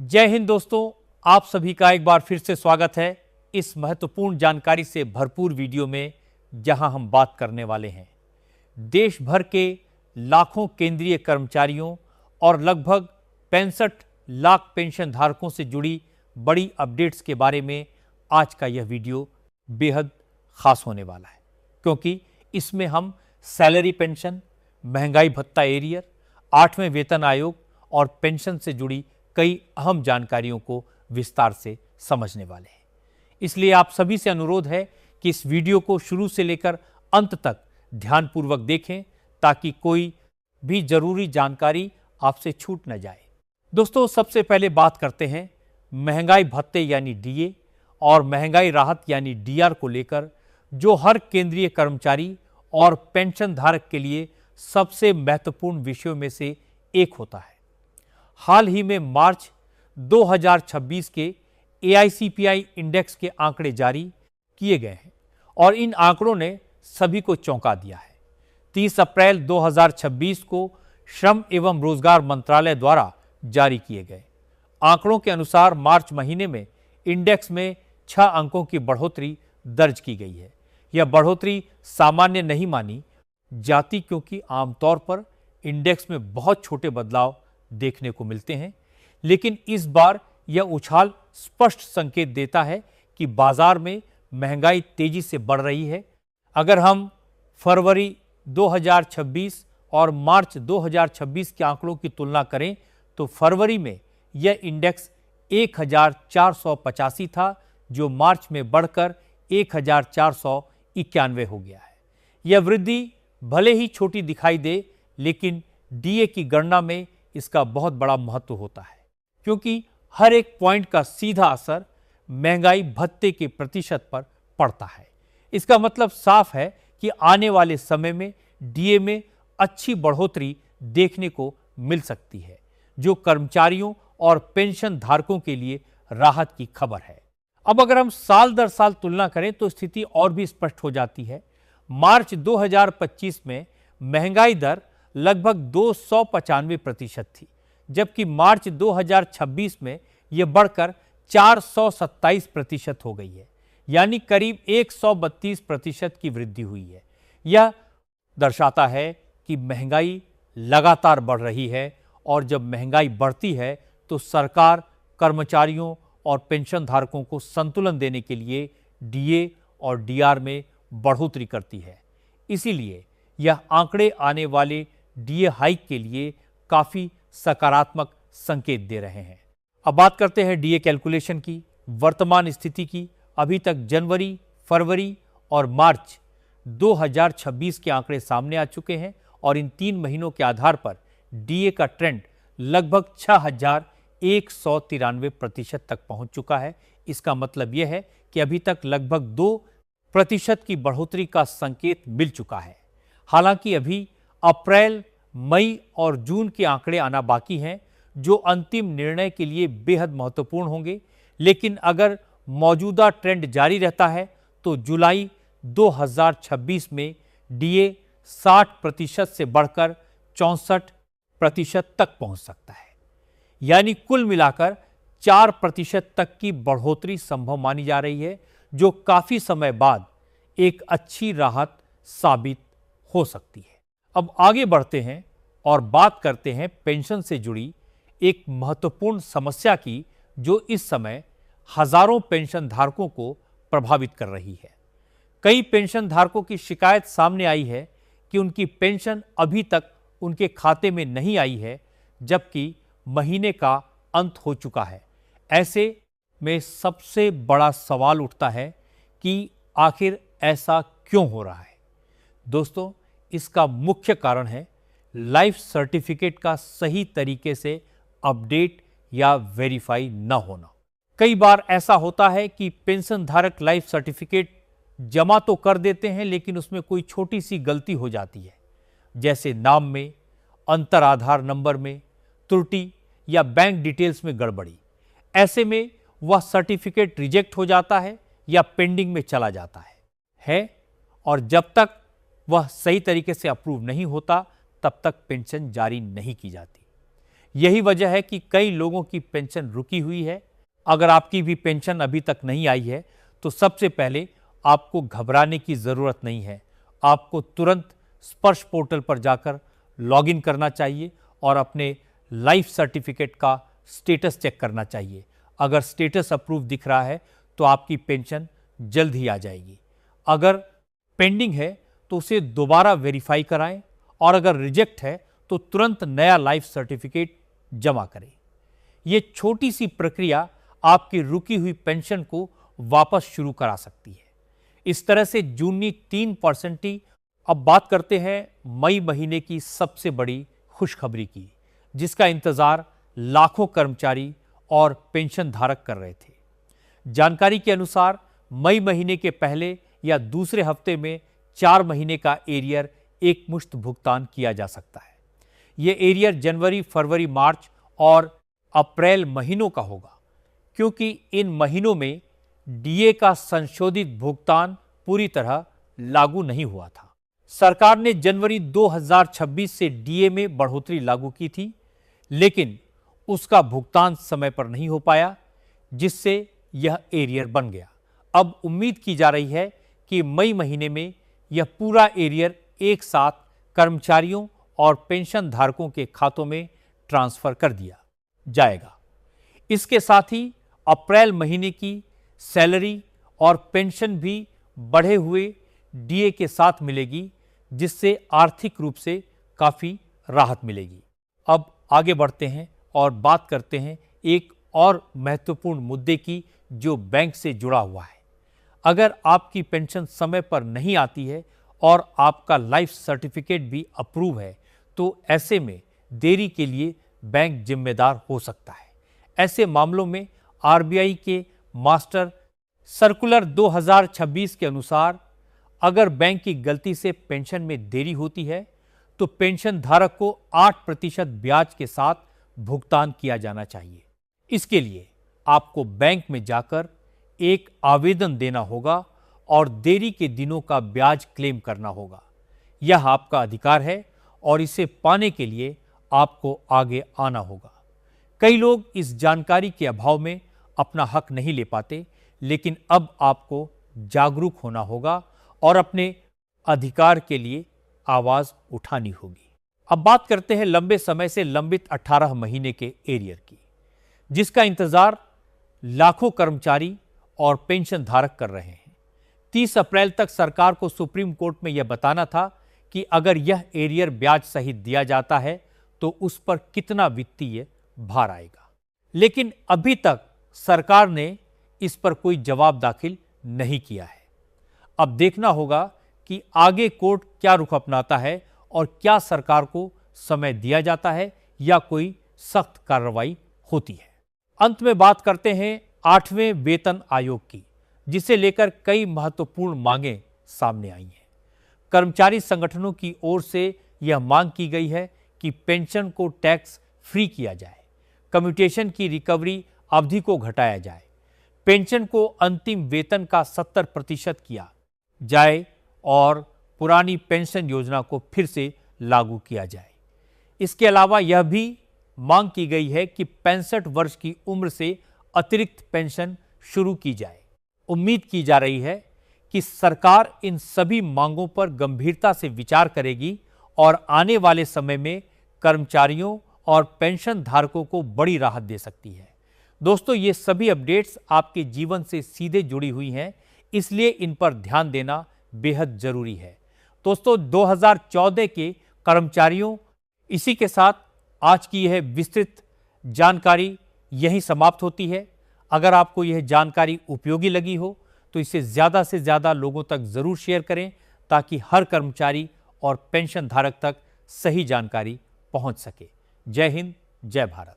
जय हिंद दोस्तों, आप सभी का एक बार फिर से स्वागत है इस महत्वपूर्ण जानकारी से भरपूर वीडियो में, जहां हम बात करने वाले हैं देश भर के लाखों केंद्रीय कर्मचारियों और लगभग 65 लाख पेंशन धारकों से जुड़ी बड़ी अपडेट्स के बारे में। आज का यह वीडियो बेहद खास होने वाला है, क्योंकि इसमें हम सैलरी पेंशन, महंगाई भत्ता एरियर, 8वें वेतन आयोग और पेंशन से जुड़ी कई अहम जानकारियों को विस्तार से समझने वाले हैं। इसलिए आप सभी से अनुरोध है कि इस वीडियो को शुरू से लेकर अंत तक ध्यानपूर्वक देखें, ताकि कोई भी जरूरी जानकारी आपसे छूट न जाए। दोस्तों, सबसे पहले बात करते हैं महंगाई भत्ते यानी डीए और महंगाई राहत यानी डीआर को लेकर, जो हर केंद्रीय कर्मचारी और पेंशन धारक के लिए सबसे महत्वपूर्ण विषयों में से एक होता है। हाल ही में मार्च 2026 के एआईसीपीआई इंडेक्स के आंकड़े जारी किए गए हैं और इन आंकड़ों ने सभी को चौंका दिया है। 30 अप्रैल 2026 को श्रम एवं रोजगार मंत्रालय द्वारा जारी किए गए आंकड़ों के अनुसार मार्च महीने में इंडेक्स में 6 अंकों की बढ़ोतरी दर्ज की गई है। यह बढ़ोतरी सामान्य नहीं मानी जाती, क्योंकि आमतौर पर इंडेक्स में बहुत छोटे बदलाव देखने को मिलते हैं, लेकिन इस बार यह उछाल स्पष्ट संकेत देता है कि बाजार में महंगाई तेजी से बढ़ रही है। अगर हम फरवरी 2026 और मार्च 2026 के आंकड़ों की तुलना करें तो फरवरी में यह इंडेक्स 1485 था, जो मार्च में बढ़कर 1491 हो गया है। यह वृद्धि भले ही छोटी दिखाई दे, लेकिन डीए की गणना में इसका बहुत बड़ा महत्व होता है, क्योंकि हर एक पॉइंट का सीधा असर महंगाई भत्ते के प्रतिशत पर पड़ता है। इसका मतलब साफ है कि आने वाले समय में डीए में अच्छी बढ़ोतरी देखने को मिल सकती है, जो कर्मचारियों और पेंशन धारकों के लिए राहत की खबर है। अब अगर हम साल दर साल तुलना करें तो स्थिति और भी स्पष्ट हो जाती है। मार्च 2025 में महंगाई दर लगभग 295% थी, जबकि मार्च 2026 में यह बढ़कर 427% हो गई है, यानी करीब 132% की वृद्धि हुई है। यह दर्शाता है कि महंगाई लगातार बढ़ रही है, और जब महंगाई बढ़ती है तो सरकार कर्मचारियों और पेंशन धारकों को संतुलन देने के लिए डीए और डीआर में बढ़ोतरी करती है। इसीलिए यह आंकड़े आने वाले डीए हाइक के लिए काफी सकारात्मक संकेत दे रहे हैं। अब बात करते हैं डीए कैलकुलेशन की, वर्तमान स्थिति की। अभी तक जनवरी, फरवरी और मार्च 2026 के आंकड़े सामने आ चुके हैं, और इन 3 महीनों के आधार पर डीए का ट्रेंड लगभग 6193% तक पहुंच चुका है। इसका मतलब यह है कि अभी तक लगभग 2% की बढ़ोतरी का संकेत मिल चुका है। हालांकि अभी अप्रैल, मई और जून के आंकड़े आना बाकी हैं, जो अंतिम निर्णय के लिए बेहद महत्वपूर्ण होंगे। लेकिन अगर मौजूदा ट्रेंड जारी रहता है तो जुलाई 2026 में डीए 60% से बढ़कर 64% तक पहुंच सकता है, यानी कुल मिलाकर 4% तक की बढ़ोतरी संभव मानी जा रही है, जो काफी समय बाद एक अच्छी राहत साबित हो सकती है। अब आगे बढ़ते हैं और बात करते हैं पेंशन से जुड़ी एक महत्वपूर्ण समस्या की, जो इस समय हजारों पेंशन धारकों को प्रभावित कर रही है। कई पेंशन धारकों की शिकायत सामने आई है कि उनकी पेंशन अभी तक उनके खाते में नहीं आई है, जबकि महीने का अंत हो चुका है। ऐसे में सबसे बड़ा सवाल उठता है कि आखिर ऐसा क्यों हो रहा है। दोस्तों, इसका मुख्य कारण है लाइफ सर्टिफिकेट का सही तरीके से अपडेट या वेरीफाई न होना। कई बार ऐसा होता है कि पेंशन धारक लाइफ सर्टिफिकेट जमा तो कर देते हैं, लेकिन उसमें कोई छोटी सी गलती हो जाती है, जैसे नाम में, अंतर आधार नंबर में त्रुटि या बैंक डिटेल्स में गड़बड़ी। ऐसे में वह सर्टिफिकेट रिजेक्ट हो जाता है या पेंडिंग में चला जाता है और जब तक वह सही तरीके से अप्रूव नहीं होता, तब तक पेंशन जारी नहीं की जाती। यही वजह है कि कई लोगों की पेंशन रुकी हुई है। अगर आपकी भी पेंशन अभी तक नहीं आई है तो सबसे पहले आपको घबराने की ज़रूरत नहीं है। आपको तुरंत स्पर्श पोर्टल पर जाकर लॉगिन करना चाहिए और अपने लाइफ सर्टिफिकेट का स्टेटस चेक करना चाहिए। अगर स्टेटस अप्रूव दिख रहा है तो आपकी पेंशन जल्द ही आ जाएगी। अगर पेंडिंग है तो उसे दोबारा वेरीफाई कराएं और अगर रिजेक्ट है तो तुरंत नया लाइफ सर्टिफिकेट जमा करें। ये छोटी सी प्रक्रिया आपकी रुकी हुई पेंशन को वापस शुरू करा सकती है। इस तरह से जूनी 3%। अब बात करते हैं मई महीने की सबसे बड़ी खुशखबरी की, जिसका इंतजार लाखों कर्मचारी और पेंशन धारक कर रहे थे। जानकारी के अनुसार मई महीने के पहले या दूसरे हफ्ते में 4 महीने का एरियर एक मुश्त भुगतान किया जा सकता है। यह एरियर जनवरी, फरवरी, मार्च और अप्रैल महीनों का होगा, क्योंकि इन महीनों में डीए का संशोधित भुगतान पूरी तरह लागू नहीं हुआ था। सरकार ने जनवरी 2026 से डीए में बढ़ोतरी लागू की थी, लेकिन उसका भुगतान समय पर नहीं हो पाया, जिससे यह एरियर बन गया। अब उम्मीद की जा रही है कि मई महीने में यह पूरा एरियर एक साथ कर्मचारियों और पेंशन धारकों के खातों में ट्रांसफर कर दिया जाएगा। इसके साथ ही अप्रैल महीने की सैलरी और पेंशन भी बढ़े हुए डीए के साथ मिलेगी, जिससे आर्थिक रूप से काफ़ी राहत मिलेगी। अब आगे बढ़ते हैं और बात करते हैं एक और महत्वपूर्ण मुद्दे की, जो बैंक से जुड़ा हुआ है। अगर आपकी पेंशन समय पर नहीं आती है और आपका लाइफ सर्टिफिकेट भी अप्रूव है, तो ऐसे में देरी के लिए बैंक जिम्मेदार हो सकता है। ऐसे मामलों में आरबीआई के मास्टर सर्कुलर 2026 के अनुसार अगर बैंक की गलती से पेंशन में देरी होती है तो पेंशन धारक को 8% ब्याज के साथ भुगतान किया जाना चाहिए। इसके लिए आपको बैंक में जाकर एक आवेदन देना होगा और देरी के दिनों का ब्याज क्लेम करना होगा। यह आपका अधिकार है और इसे पाने के लिए आपको आगे आना होगा। कई लोग इस जानकारी के अभाव में अपना हक नहीं ले पाते, लेकिन अब आपको जागरूक होना होगा और अपने अधिकार के लिए आवाज उठानी होगी। अब बात करते हैं लंबे समय से लंबित 18 महीने के एरियर की, जिसका इंतजार लाखों कर्मचारी और पेंशन धारक कर रहे हैं। 30 अप्रैल तक सरकार को सुप्रीम कोर्ट में यह बताना था कि अगर यह एरियर ब्याज सहित दिया जाता है तो उस पर कितना वित्तीय भार आएगा, लेकिन अभी तक सरकार ने इस पर कोई जवाब दाखिल नहीं किया है। अब देखना होगा कि आगे कोर्ट क्या रुख अपनाता है और क्या सरकार को समय दिया जाता है या कोई सख्त कार्रवाई होती है। अंत में बात करते हैं 8वें वेतन आयोग की, जिसे लेकर कई महत्वपूर्ण मांगें सामने आई हैं। कर्मचारी संगठनों की ओर से यह मांग की गई है कि पेंशन को टैक्स फ्री किया जाए, कम्यूटेशन की रिकवरी अवधि को घटाया जाए, पेंशन को अंतिम वेतन का 70% किया जाए और पुरानी पेंशन योजना को फिर से लागू किया जाए। इसके अलावा यह भी मांग की गई है कि 65 वर्ष की उम्र से अतिरिक्त पेंशन शुरू की जाए। उम्मीद की जा रही है कि सरकार इन सभी मांगों पर गंभीरता से विचार करेगी और आने वाले समय में कर्मचारियों और पेंशन धारकों को बड़ी राहत दे सकती है। दोस्तों, ये सभी अपडेट्स आपके जीवन से सीधे जुड़ी हुई हैं, इसलिए इन पर ध्यान देना बेहद जरूरी है। दोस्तों, 2014 के कर्मचारियों, इसी के साथ आज की यह विस्तृत जानकारी यहीं समाप्त होती है। अगर आपको यह जानकारी उपयोगी लगी हो तो इसे ज़्यादा से ज़्यादा लोगों तक ज़रूर शेयर करें, ताकि हर कर्मचारी और पेंशन धारक तक सही जानकारी पहुंच सके। जय हिंद, जय भारत।